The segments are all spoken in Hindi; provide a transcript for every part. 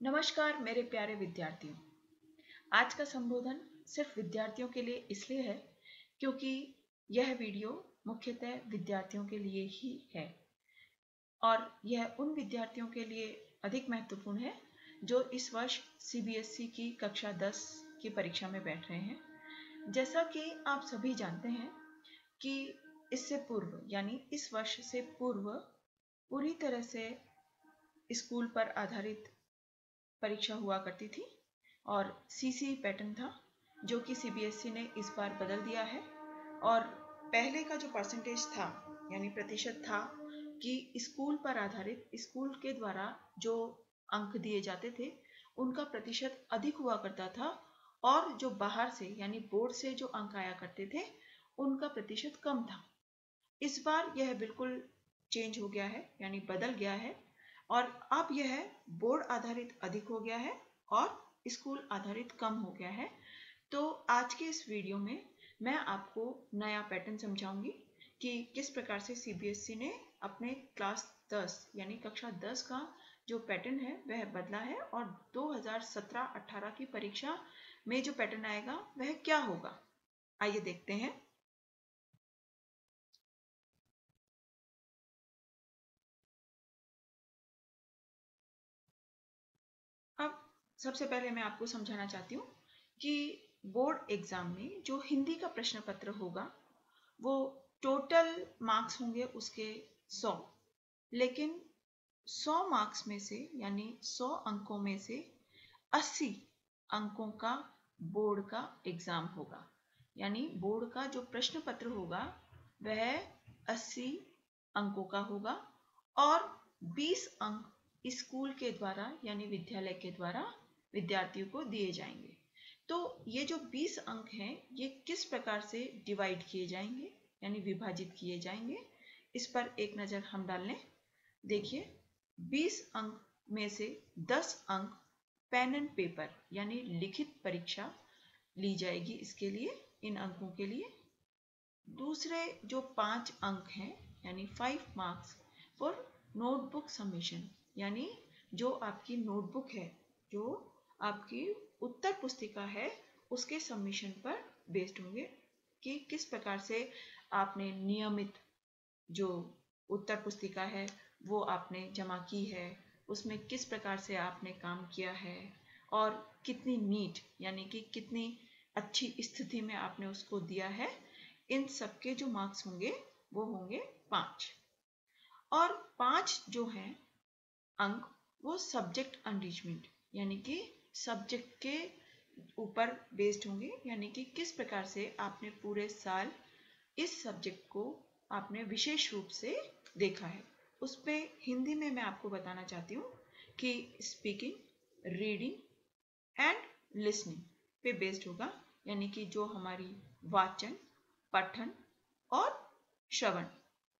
नमस्कार मेरे प्यारे विद्यार्थियों। आज का संबोधन सिर्फ विद्यार्थियों के लिए इसलिए है क्योंकि यह वीडियो मुख्यतः विद्यार्थियों के लिए ही है और यह उन विद्यार्थियों के लिए अधिक महत्वपूर्ण है जो इस वर्ष सीबीएसई की कक्षा 10 की परीक्षा में बैठ रहे हैं। जैसा कि आप सभी जानते हैं कि इससे पूर्व यानी इस वर्ष से पूर्व पूरी तरह से स्कूल पर आधारित परीक्षा हुआ करती थी और सीसी पैटर्न था जो कि सीबीएसई ने इस बार बदल दिया है। और पहले का जो परसेंटेज था यानी प्रतिशत था कि स्कूल पर आधारित स्कूल के द्वारा जो अंक दिए जाते थे उनका प्रतिशत अधिक हुआ करता था और जो बाहर से यानी बोर्ड से जो अंक आया करते थे उनका प्रतिशत कम था। इस बार यह बिल्कुल चेंज हो गया है यानी बदल गया है और अब यह बोर्ड आधारित अधिक हो गया है और स्कूल आधारित कम हो गया है। तो आज के इस वीडियो में मैं आपको नया पैटर्न समझाऊंगी कि किस प्रकार से सीबीएसई ने अपने क्लास 10 यानी कक्षा 10 का जो पैटर्न है वह बदला है और 2017-18 की परीक्षा में जो पैटर्न आएगा वह क्या होगा। आइए देखते हैं। अब सबसे पहले मैं आपको समझाना चाहती हूँ कि बोर्ड एग्जाम में जो हिंदी का प्रश्न पत्र होगा वो टोटल मार्क्स होंगे उसके 100, लेकिन 100 मार्क्स में से यानी 100 अंकों में से 80 अंकों का बोर्ड का एग्जाम होगा। यानी बोर्ड का जो प्रश्न पत्र होगा वह 80 अंकों का होगा और 20 अंक स्कूल के द्वारा यानी विद्यालय के द्वारा विद्यार्थियों को दिए जाएंगे। तो ये जो 20 अंक हैं ये किस प्रकार से डिवाइड किए जाएंगे यानी विभाजित किए जाएंगे, इस पर एक नज़र हम डाल लें। देखिए 20 अंक में से 10 अंक पेन एंड पेपर यानी लिखित परीक्षा ली जाएगी इसके लिए, इन अंकों के लिए। दूसरे जो 5 अंक हैं यानी 5 मार्क्स फॉर नोटबुक सबमिशन यानी जो आपकी नोटबुक है, जो आपकी उत्तर पुस्तिका है उसके सबमिशन पर बेस्ड होंगे कि किस प्रकार से आपने नियमित जो उत्तर पुस्तिका है वो आपने जमा की है, उसमें किस प्रकार से आपने काम किया है और कितनी नीट यानी कि कितनी अच्छी स्थिति में आपने उसको दिया है। इन सबके जो मार्क्स होंगे वो होंगे 5 और 5 जो हैं अंक वो सब्जेक्ट एनरिचमेंट यानी कि सब्जेक्ट के ऊपर बेस्ड होंगे, यानी कि किस प्रकार से आपने पूरे साल इस सब्जेक्ट को आपने विशेष रूप से देखा है। उस पे हिंदी में मैं आपको बताना चाहती हूँ कि स्पीकिंग, रीडिंग एंड लिसनिंग पे बेस्ड होगा, यानी कि जो हमारी वाचन, पठन और श्रवण,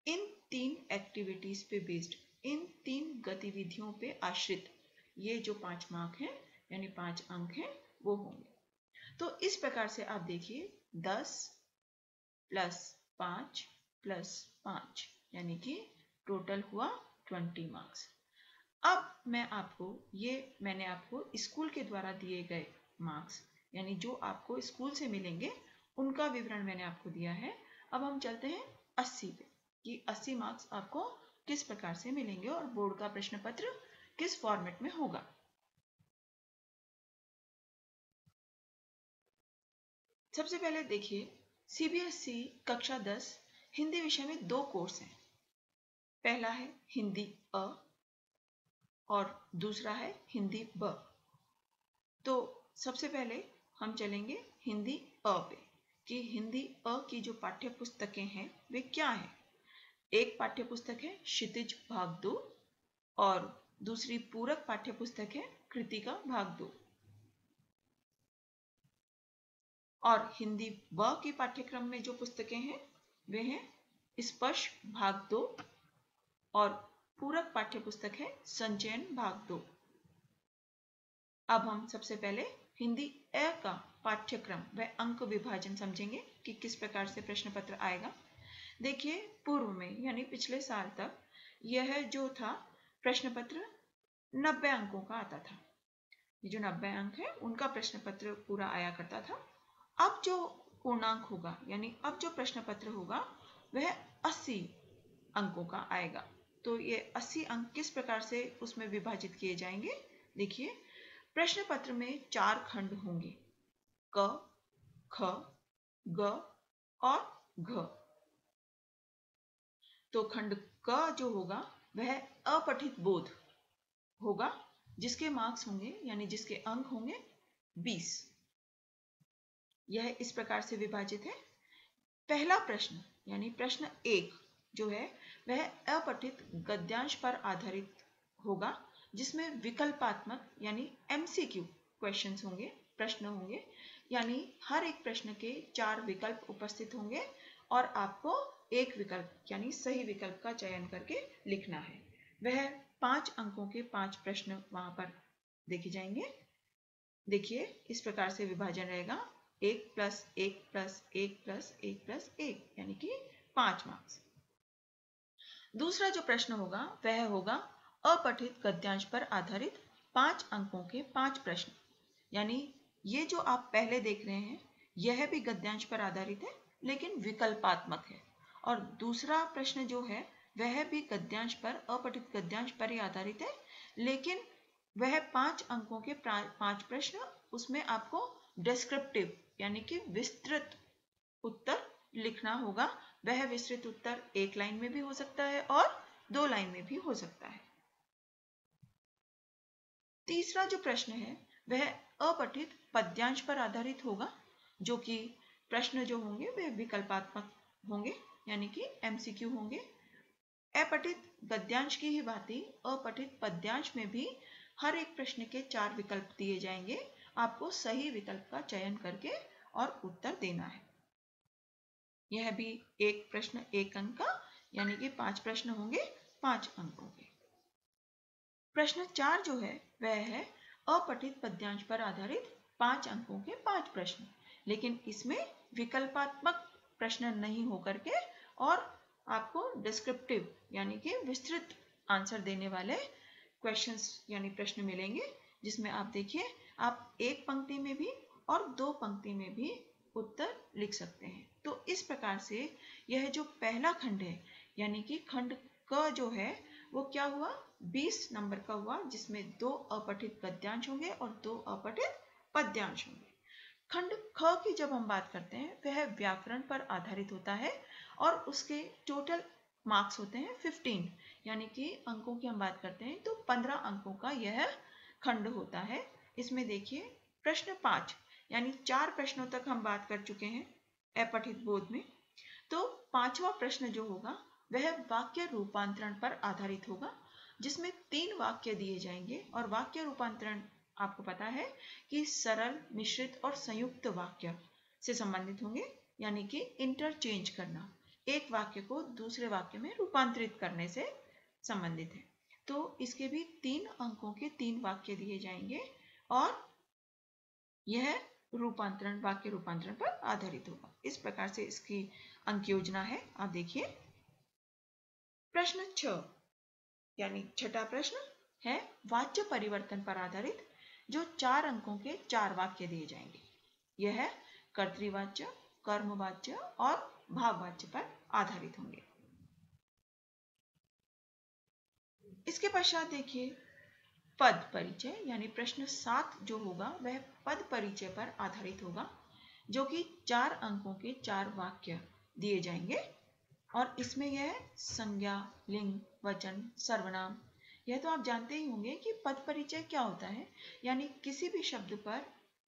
इन 3 एक्टिविटीज पे बेस्ड, इन 3 गतिविधियों पे आश्रित ये जो 5 मार्क हैं यानी 5 अंक हैं वो होंगे। तो इस प्रकार से आप देखिए 10 प्लस 5 प्लस 5 यानी कि टोटल हुआ 20 मार्क्स। अब मैंने आपको स्कूल के द्वारा दिए गए मार्क्स यानी जो आपको स्कूल से मिलेंगे उनका विवरण मैंने आपको दिया है। अब हम चलते हैं 80 पे कि 80 मार्क्स आपको किस प्रकार से मिलेंगे और बोर्ड का प्रश्न पत्र किस फॉर्मेट में होगा। सबसे पहले देखिए सीबीएसई कक्षा 10 हिंदी विषय में 2 कोर्स हैं। पहला है हिंदी अ और दूसरा है हिंदी ब। तो सबसे पहले हम चलेंगे हिंदी अ पे कि हिंदी अ की जो पाठ्य पुस्तकें हैं वे क्या हैं। एक पाठ्य पुस्तक है क्षितिज भाग 2 और दूसरी पूरक पाठ्य पुस्तक है कृतिका भाग 2। और हिंदी ब के पाठ्यक्रम में जो पुस्तकें हैं वे हैं स्पर्श भाग 2 और पूरक पाठ्य पुस्तक है संचयन भाग 2। अब हम सबसे पहले हिंदी अ का पाठ्यक्रम व अंक विभाजन समझेंगे कि किस प्रकार से प्रश्न पत्र आएगा। देखिए पूर्व में यानी पिछले साल तक यह जो था प्रश्न पत्र 90 अंकों का आता था ये जो 90 अंक है उनका प्रश्न पत्र पूरा आया करता था। अब जो पूर्णांक होगा यानी अब जो प्रश्न पत्र होगा वह 80 अंकों का आएगा। तो ये 80 अंक किस प्रकार से उसमें विभाजित किए जाएंगे, देखिए प्रश्न पत्र में 4 खंड होंगे, क, ख, ग और घ। तो खंड क जो होगा वह अपठित बोध होगा, जिसके मार्क्स होंगे यानी जिसके अंक होंगे 20। यह इस प्रकार से विभाजित है। पहला प्रश्न यानी प्रश्न 1 जो है वह अपठित गद्यांश पर आधारित होगा, जिसमें विकल्पात्मक यानी MCQ क्वेश्चंस होंगे, प्रश्न होंगे, यानी हर एक प्रश्न के 4 विकल्प उपस्थित होंगे और आपको एक विकल्प यानी सही विकल्प का चयन करके लिखना है। वह 5 अंकों के 5 प्रश्न वहां पर देखे जाएंगे। देखिए इस प्रकार से विभाजन रहेगा 1 + 1 + 1 + 1 + 1 यानी कि 5 मार्क्स। दूसरा जो प्रश्न होगा वह होगा अपठित गद्यांश पर आधारित 5 अंकों के 5 प्रश्न, यानी ये जो आप पहले देख रहे हैं यह भी गद्यांश पर आधारित है लेकिन विकल्पात्मक है, और दूसरा प्रश्न जो है वह भी गद्यांश पर, अपठित गद्यांश पर ही आधारित है, लेकिन वह 5 अंकों के 5 प्रश्न, उसमें आपको डिस्क्रिप्टिव यानी कि विस्तृत उत्तर लिखना होगा। वह विस्तृत उत्तर 1 लाइन में भी हो सकता है और 2 लाइन में भी हो सकता है। तीसरा जो प्रश्न है वह अपठित पद्यांश पर आधारित होगा, जो कि प्रश्न जो होंगे वे विकल्पात्मक होंगे यानी कि MCQ होंगे। अपठित गद्यांश की ही भांति अपठित पद्यांश में भी हर एक प्रश्न के 4 विकल्प दिए जाएंगे, आपको सही विकल्प का चयन करके और उत्तर देना है। यह भी एक प्रश्न 1 अंक का यानी कि 5 प्रश्न होंगे 5 अंकों के। प्रश्न 4 जो है वह है अपठित पद्यांश पर आधारित 5 अंकों के 5 प्रश्न, लेकिन इसमें विकल्पात्मक प्रश्न नहीं होकर के और आपको डिस्क्रिप्टिव यानी कि विस्तृत आंसर देने वाले क्वेश्चंस यानी प्रश्न मिलेंगे, जिसमें आप देखिए आप 1 पंक्ति में भी और 2 पंक्ति में भी उत्तर लिख सकते हैं। तो इस प्रकार से यह जो पहला खंड है यानी कि खंड क जो है वो क्या हुआ, 20 नंबर का हुआ, जिसमें 2 अपठित गद्यांश होंगे और 2 अपठित पद्यांश होंगे। खंड ख की जब हम बात करते हैं वह व्याकरण पर आधारित होता है और उसके टोटल मार्क्स होते हैं 15, यानी कि अंकों की हम बात करते हैं तो 15 अंकों का यह खंड होता है। इसमें देखिए प्रश्न 5 यानी 4 प्रश्नों तक हम बात कर चुके हैं अपठित बोध में। तो 5वां प्रश्न जो होगा वह वाक्य रूपांतरण पर आधारित होगा, जिसमें 3 वाक्य दिए जाएंगे और वाक्य रूपांतरण आपको पता है कि सरल, मिश्रित और संयुक्त वाक्य से संबंधित होंगे, यानी कि इंटरचेंज करना, एक वाक्य को दूसरे वाक्य में रूपांतरित करने से संबंधित है। तो इसके भी 3 अंकों के 3 वाक्य दिए जाएंगे और यह रूपांतरण, वाक्य रूपांतरण पर आधारित होगा। इस प्रकार से इसकी अंक योजना है। आप देखिए प्रश्न 6 यानी छठा प्रश्न है वाच्य परिवर्तन पर आधारित, जो 4 अंकों के 4 वाक्य दिए जाएंगे। यह है कर्तृवाच्य, कर्मवाच्य और भाववाच्य पर आधारित होंगे। इसके पश्चात देखिए पद परिचय यानी प्रश्न 7 जो होगा वह पद परिचय पर आधारित होगा, जो कि 4 अंकों के 4 वाक्य दिए जाएंगे और इसमें यह संज्ञा, लिंग, वचन, सर्वनाम, यह तो आप जानते ही होंगे कि पद परिचय क्या होता है, यानी किसी भी शब्द पर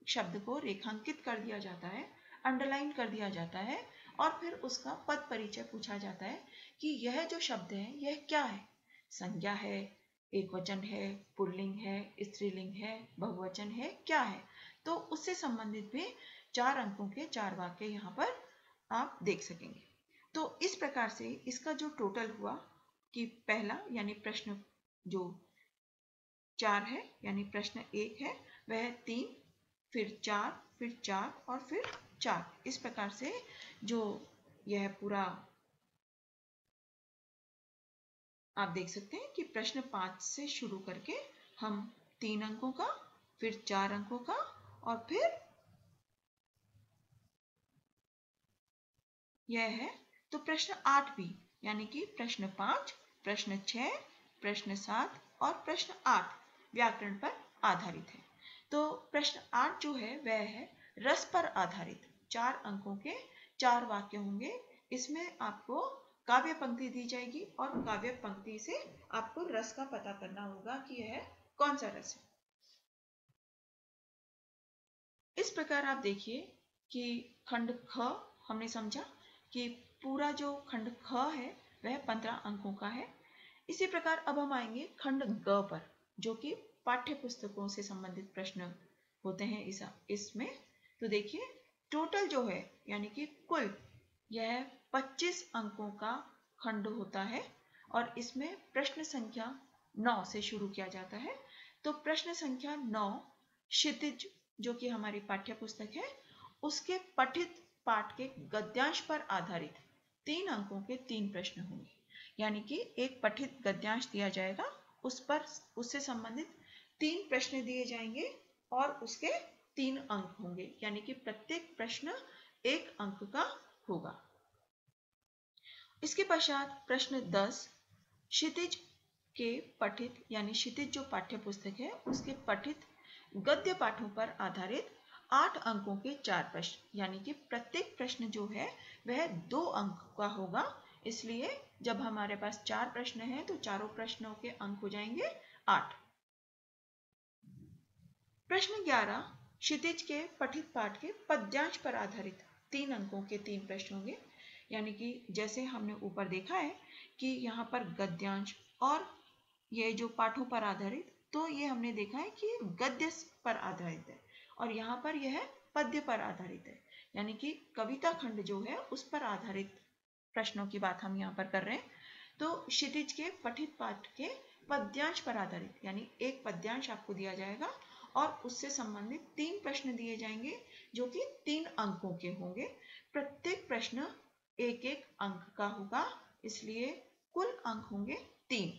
शब्द को रेखांकित कर दिया जाता है, अंडरलाइन कर दिया जाता है और फिर उसका पद परिचय पूछा जाता है कि यह जो शब्द है यह क्या है, संज्ञा है, एक वचन है, पुल्लिंग है, स्त्रीलिंग है, बहुवचन है, क्या है। तो उससे संबंधित भी 4 अंकों के 4 वाक्य यहाँ पर आप देख सकेंगे। तो इस प्रकार से इसका जो टोटल हुआ कि पहला यानी प्रश्न जो 4 है यानी प्रश्न 1 है वह 3, फिर 4, फिर 4 और फिर 4, इस प्रकार से जो यह पूरा आप देख सकते हैं कि प्रश्न 5 से शुरू करके हम 3 अंकों का फिर 4 अंकों का, और फिर यह है। तो प्रश्न 8 भी, यानी कि प्रश्न 5, प्रश्न 6, प्रश्न 7 और प्रश्न 8 व्याकरण पर आधारित है। तो प्रश्न 8 जो है वह है रस पर आधारित। 4 अंकों के 4 वाक्य होंगे। इसमें आपको काव्य पंक्ति दी जाएगी और काव्य पंक्ति से आपको रस का पता करना होगा कि यह कौन सा रस है। इस प्रकार आप देखिए कि खंड ख हमने समझा कि पूरा जो खंड ख है वह 15 अंकों का है। इसी प्रकार अब हम आएंगे खंड ग पर, जो कि पाठ्य पुस्तकों से संबंधित प्रश्न होते हैं इसमें। तो देखिए टोटल जो है, यानी कि कुल यह 25 अंकों का खंड होता है और इसमें प्रश्न संख्या 9 से शुरू किया जाता है। तो प्रश्न संख्या 9 क्षितिज, जो कि हमारी पाठ्य पुस्तक है, उसके पठित पाठ के गद्यांश पर आधारित 3 अंकों के 3 प्रश्न होंगे। यानी कि एक पठित गद्यांश दिया जाएगा, उस पर उससे संबंधित 3 प्रश्न दिए जाएंगे और उसके 3 अंक होंगे, यानी कि प्रत्येक प्रश्न 1 अंक का होगा। इसके पश्चात प्रश्न 10 क्षितिज के पठित, यानी क्षितिज जो पाठ्य पुस्तक है उसके पठित गद्य पाठों पर आधारित 8 अंकों के 4 प्रश्न, यानी कि प्रत्येक प्रश्न जो है वह 2 अंक का होगा। इसलिए जब हमारे पास 4 प्रश्न हैं तो चारों प्रश्नों के अंक हो जाएंगे 8। प्रश्न 11 क्षितिज के पठित पाठ के पद्यांश पर आधारित 3 अंकों के 3 प्रश्न होंगे। यानी कि जैसे हमने ऊपर देखा है कि यहाँ पर गद्यांश और ये जो पाठों पर आधारित, तो ये हमने देखा है कि गद्य पर आधारित है और यहाँ पर यह पद्य पर आधारित है। यानी कि कविता खंड जो है उस पर आधारित प्रश्नों की बात हम यहाँ पर कर रहे हैं। तो क्षितिज के पठित पाठ के पद्यांश पर आधारित, यानी एक पद्यांश आपको दिया जाएगा और उससे संबंधित 3 प्रश्न दिए जाएंगे जो कि 3 अंकों के होंगे। प्रत्येक प्रश्न 1-1 अंक का होगा, इसलिए कुल अंक होंगे 3।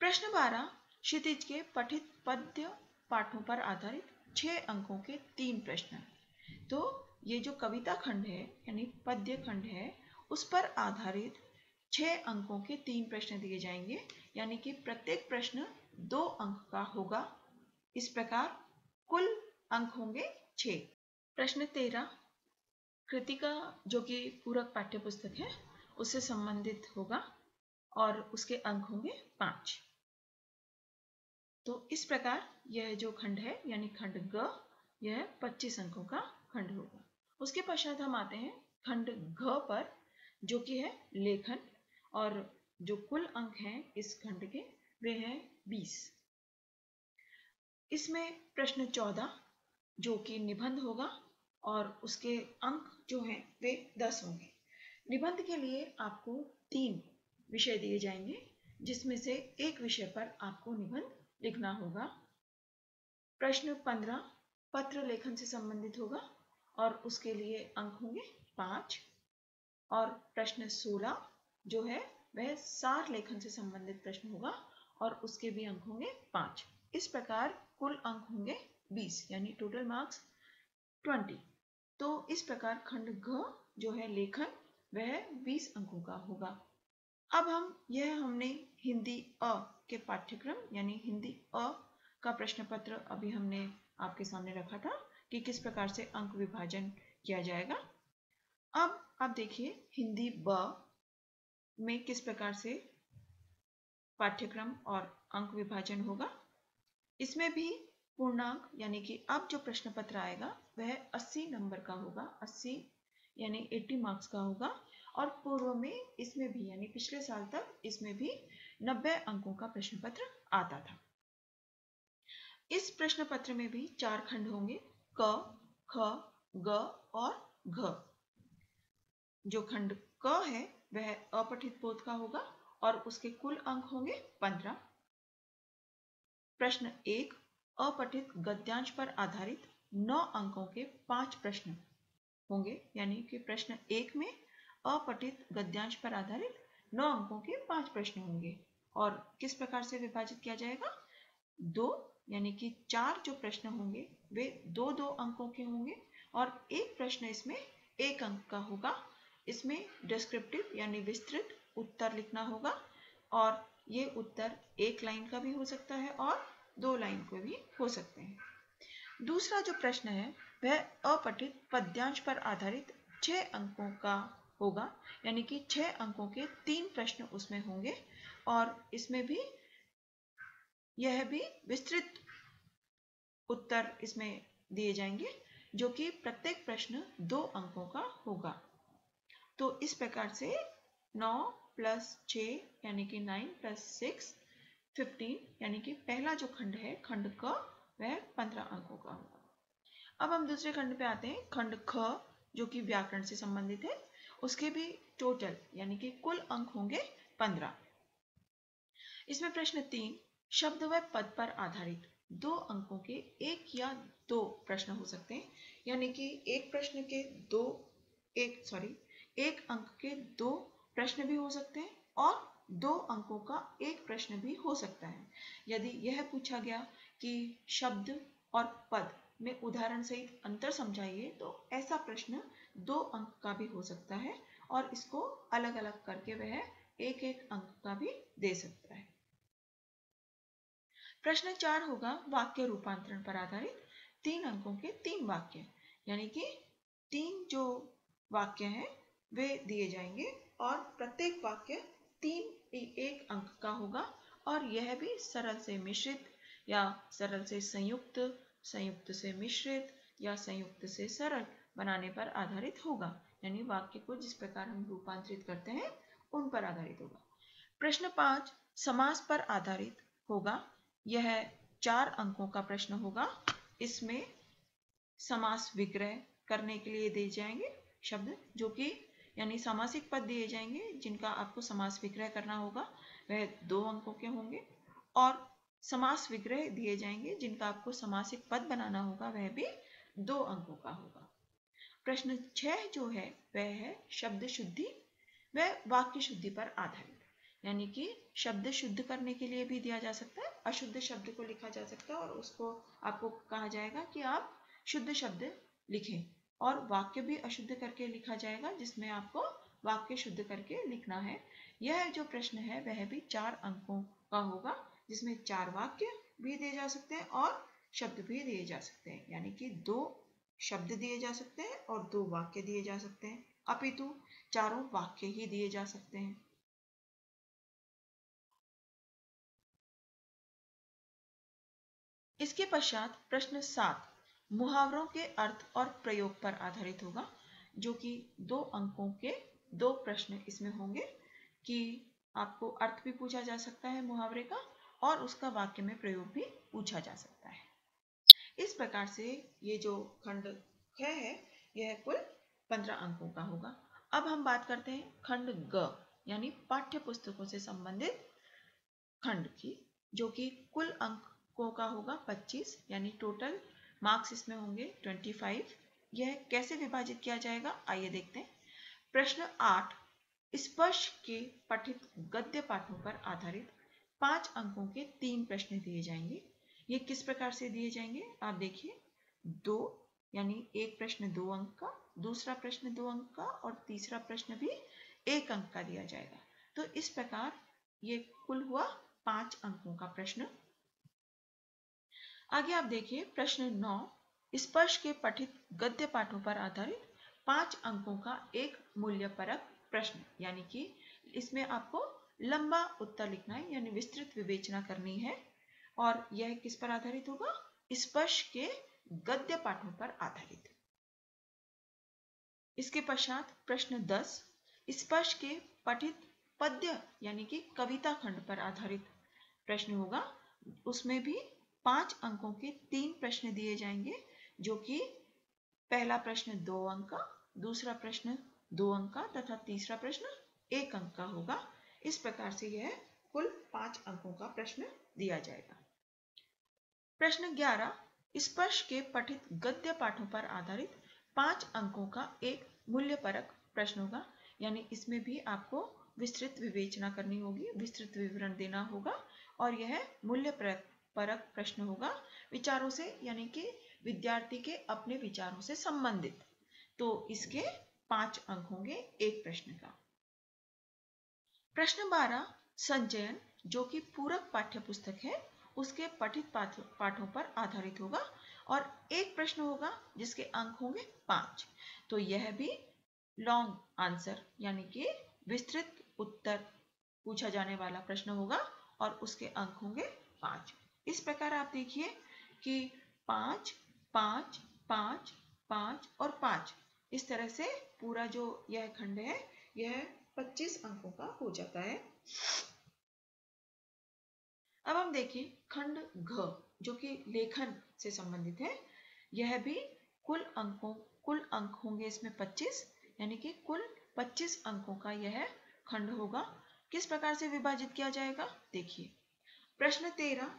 प्रश्न 12 क्षितिज के पठित पद्य पाठों पर आधारित 6 अंकों के 3 प्रश्न। तो ये जो कविता खंड है यानी पद्य खंड है उस पर आधारित 6 अंकों के 3 प्रश्न दिए जाएंगे, यानी कि प्रत्येक प्रश्न 2 अंक का होगा। इस प्रकार कुल अंक होंगे 6। प्रश्न 13 कृतिका, जो कि पूरक पाठ्य पुस्तक है, उससे संबंधित होगा और उसके अंक होंगे 5। तो इस प्रकार यह जो खंड है यानी खंड ग, यह 25 अंकों का खंड होगा। उसके पश्चात हम आते हैं खंड घ पर, जो कि है लेखन, और जो कुल अंक हैं इस खंड के वे हैं 20। इसमें प्रश्न 14 जो कि निबंध होगा और उसके अंक जो हैं वे 10 होंगे। निबंध के लिए आपको 3 विषय दिए जाएंगे, जिसमें से एक विषय पर आपको निबंध लिखना होगा। प्रश्न 15 पत्र लेखन से संबंधित होगा और उसके लिए अंक होंगे 5। और प्रश्न 16 जो है वह सार लेखन से संबंधित प्रश्न होगा और उसके भी अंक होंगे 5। इस प्रकार कुल अंक होंगे 20, यानी टोटल मार्क्स 20। तो इस प्रकार खंड घ जो है लेखन वह 20 अंकों का होगा। अब हमने हिंदी अ के पाठ्यक्रम यानी हिंदी अ का प्रश्न पत्र अभी हमने आपके सामने रखा था कि किस प्रकार से अंक विभाजन किया जाएगा। अब आप देखिए हिंदी ब में किस प्रकार से पाठ्यक्रम और अंक विभाजन होगा। इसमें भी पूर्णांक यानी कि अब जो प्रश्न पत्र आएगा वह 80 नंबर का होगा, 80 यानी 80 मार्क्स का होगा। और पूर्व में इसमें भी यानी पिछले साल तक इसमें भी 90 अंकों का प्रश्न पत्र आता था। इस प्रश्न पत्र में भी 4 खंड होंगे, क, ख, ग और घ। जो खंड क है वह अपठित बोध का होगा और उसके कुल अंक होंगे 15। प्रश्न 1 अपठित गद्यांश पर आधारित 9 अंकों के 5 प्रश्न होंगे, यानी कि प्रश्न 1 में अपठित गद्यांश पर आधारित 9 अंकों के 5 प्रश्न होंगे। और किस प्रकार से विभाजित किया जाएगा, दो यानी कि 4 जो प्रश्न होंगे वे 2-2 अंकों के होंगे और एक प्रश्न इसमें 1 अंक का होगा। इसमें डिस्क्रिप्टिव यानी विस्तृत उत्तर लिखना होगा और ये उत्तर 1 लाइन का भी हो सकता है और 2 लाइन के भी हो सकते हैं। दूसरा जो प्रश्न है वह अपठित पद्यांश पर आधारित 6 अंकों का होगा, यानी कि 6 अंकों के 3 प्रश्न उसमें होंगे और इसमें भी यह भी विस्तृत उत्तर इसमें दिए जाएंगे जो कि प्रत्येक प्रश्न 2 अंकों का होगा। तो इस प्रकार से 9 + 6 यानी कि 9 + 6 15 यानी कि पहला जो खंड है खंड क वह 15 अंकों का होगा। अब हम दूसरे खंड पे आते हैं, खंड ख जो कि व्याकरण से संबंधित है। उसके भी टोटल यानी कि कुल अंक होंगे 15। इसमें प्रश्न 3 शब्द व पद पर आधारित 2 अंकों के 1 या 2 प्रश्न हो सकते हैं, यानी कि एक प्रश्न के एक अंक के 2 प्रश्न भी हो सकते हैं और 2 अंकों का एक प्रश्न भी हो सकता है। यदि यह पूछा गया कि शब्द और पद में उदाहरण सहित अंतर समझाइए तो ऐसा प्रश्न 2 अंक का भी हो सकता है और इसको अलग अलग करके वह एक एक अंक का भी दे सकता है। प्रश्न 4 होगा वाक्य रूपांतरण पर आधारित 3 अंकों के 3 वाक्य, यानी कि 3 जो वाक्य हैं वे दिए जाएंगे और प्रत्येक वाक्य 1 अंक का होगा और यह भी सरल से मिश्रित या सरल से संयुक्त, संयुक्त से मिश्रित या संयुक्त से सरल बनाने पर आधारित होगा, यानी वाक्य को जिस प्रकार हम रूपांतरित करते हैं उन पर आधारित होगा। प्रश्न 5 समास पर आधारित होगा। यह 4 अंकों का प्रश्न होगा। इसमें समास विग्रह करने के लिए दिए जाएंगे शब्द जो कि यानी सामासिक पद दिए जाएंगे जिनका आपको समास विग्रह करना होगा, वह 2 अंकों के होंगे और समास विग्रह दिए जाएंगे जिनका आपको समासिक पद बनाना होगा, वह भी 2 अंकों का होगा। प्रश्न 6 जो है वह है शब्द शुद्धि व वाक्य शुद्धि पर आधारित, यानी कि शब्द शुद्ध करने के लिए भी दिया जा सकता है, अशुद्ध शब्द को लिखा जा सकता है और उसको आपको कहा जाएगा कि आप शुद्ध शब्द लिखें और वाक्य भी अशुद्ध करके लिखा जाएगा जिसमें आपको वाक्य शुद्ध करके लिखना है। यह जो प्रश्न है वह भी 4 अंकों का होगा जिसमें 4 वाक्य भी दिए जा सकते हैं और शब्द भी दिए जा सकते हैं, यानी कि 2 शब्द दिए जा सकते हैं और 2 वाक्य दिए जा सकते हैं, अपितु चारों वाक्य ही दिए जा सकते हैं। इसके पश्चात प्रश्न 7 मुहावरों के अर्थ और प्रयोग पर आधारित होगा, जो कि 2 अंकों के 2 प्रश्न इसमें होंगे कि आपको अर्थ भी पूछा जा सकता है मुहावरे का और उसका वाक्य में प्रयोग भी पूछा जा सकता है। इस प्रकार से ये जो खंड ख है यह कुल 15 अंकों का होगा। अब हम बात करते हैं खंड ग यानी पाठ्य पुस्तकों से संबंधित खंड की, जो कि कुल अंकों का होगा 25, यानी टोटल मार्क्स इसमें होंगे 25। यह कैसे विभाजित किया जाएगा आइए देखते हैं। प्रश्न 8 स्पर्श के पठित गद्य पाठों पर आधारित 5 अंकों के 3 प्रश्न दिए जाएंगे। ये किस प्रकार से दिए जाएंगे आप देखिए, 2 यानी एक प्रश्न 2 अंक का, दूसरा प्रश्न 2 अंक का और तीसरा प्रश्न भी 1 अंक का दिया जाएगा। तो इस प्रकार ये कुल हुआ 5 अंकों का प्रश्न। आगे आप देखिए प्रश्न 9 स्पर्श के पठित गद्य पाठों पर आधारित 5 अंकों का एक मूल्यपरक प्रश्न, यानी कि इसमें आपको लंबा उत्तर लिखना है यानी विस्तृत विवेचना करनी है और यह किस पर आधारित होगा, स्पर्श के गद्य पाठों पर आधारित। इसके पश्चात प्रश्न 10 स्पर्श के पठित पद्य यानी कि कविता खंड पर आधारित प्रश्न होगा। उसमें भी 5 अंकों के 3 प्रश्न दिए जाएंगे, जो कि पहला प्रश्न 2 अंक का, दूसरा प्रश्न 2 अंक का तथा तीसरा प्रश्न 1 अंक का होगा। इस प्रकार से यह कुल 5 अंकों का प्रश्न दिया जाएगा। प्रश्न 11 स्पर्श के पठित गद्य पाठों पर आधारित 5 अंकों का एक मूल्यपरक प्रश्न होगा, यानी इसमें भी आपको विस्तृत विवेचना करनी होगी, विस्तृत विवरण देना होगा और यह मूल्यपरक परक प्रश्न होगा, विचारों से यानी कि विद्यार्थी के अपने विचारों से संबंधित। तो इसके 5 अंक होंगे एक प्रश्न का। प्रश्न 12 संचयन, जो कि पूरक पाठ्य पुस्तक है उसके पठित पाठों पर आधारित होगा और एक प्रश्न होगा जिसके अंक होंगे 5। तो यह भी लॉन्ग आंसर यानी कि विस्तृत उत्तर पूछा जाने वाला प्रश्न होगा और उसके अंक होंगे 5। इस प्रकार आप देखिए कि 5, 5, 5, 5 और 5 इस तरह से पूरा जो यह खंड है यह 25 अंकों का हो जाता है। अब हम देखें खंड घ, जो कि लेखन से संबंधित है। यह भी कुल अंक होंगे इसमें 25, यानी कि कुल 25 अंकों का यह खंड होगा। किस प्रकार से विभाजित किया जाएगा देखिए। प्रश्न 13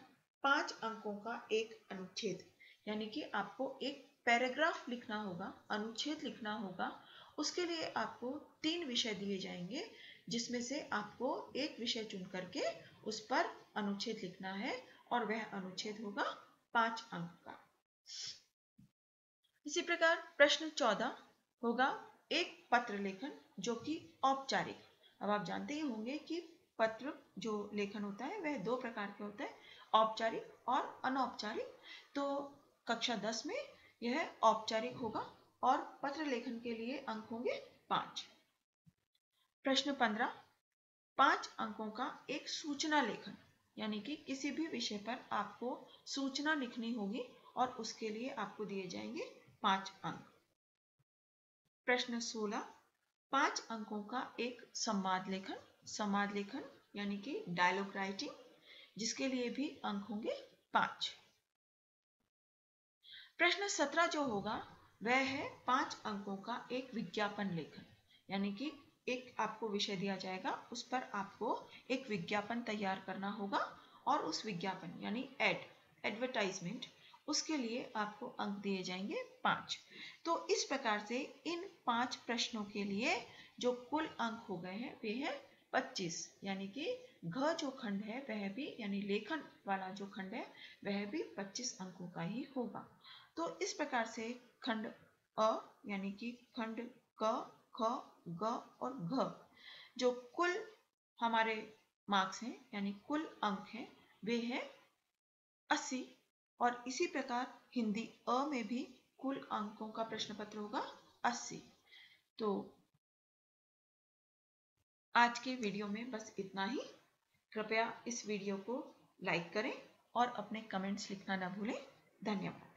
5 अंकों का एक अनुच्छेद, यानी कि आपको एक पैराग्राफ लिखना होगा, अनुच्छेद लिखना होगा। उसके लिए आपको 3 विषय दिए जाएंगे, जिसमें से आपको एक विषय चुन करके उस पर अनुच्छेद लिखना है और वह अनुच्छेद होगा 5 अंक का। इसी प्रकार प्रश्न 14 होगा एक पत्र लेखन जो कि औपचारिक। अब आप जानते ही होंगे कि पत्र जो लेखन होता है वह 2 प्रकार के होते हैं, औपचारिक और अनौपचारिक। तो कक्षा 10 में यह औपचारिक होगा और पत्र लेखन के लिए अंक होंगे 5। प्रश्न 15 5 अंकों का एक सूचना लेखन, यानी कि किसी भी विषय पर आपको सूचना लिखनी होगी और उसके लिए आपको दिए जाएंगे 5 अंक। प्रश्न 16 5 अंकों का एक संवाद लेखन यानी कि डायलॉग राइटिंग, जिसके लिए भी अंक होंगे 5। प्रश्न 17 जो होगा वह है 5 अंकों का एक विज्ञापन लेखन, यानी कि एक आपको विषय दिया जाएगा, उस पर आपको एक विज्ञापन तैयार करना होगा और उस विज्ञापन यानी एडवर्टाइजमेंट, उसके लिए आपको अंक दिए जाएंगे 5। तो इस प्रकार से इन 5 प्रश्नों के लिए जो कुल अंक हो गए हैं वे हैं 25, यानी कि घ जो खंड है वह भी यानी लेखन वाला जो खंड है वह भी 25 अंकों का ही होगा। तो इस प्रकार से खंड अ यानी कि खंड क, ख, ग और घ जो कुल हमारे मार्क्स हैं यानी कुल अंक हैं वे हैं 80। और इसी प्रकार हिंदी अ में भी कुल अंकों का प्रश्न पत्र होगा 80। तो आज के वीडियो में बस इतना ही। कृपया इस वीडियो को लाइक करें और अपने कमेंट्स लिखना ना भूलें। धन्यवाद।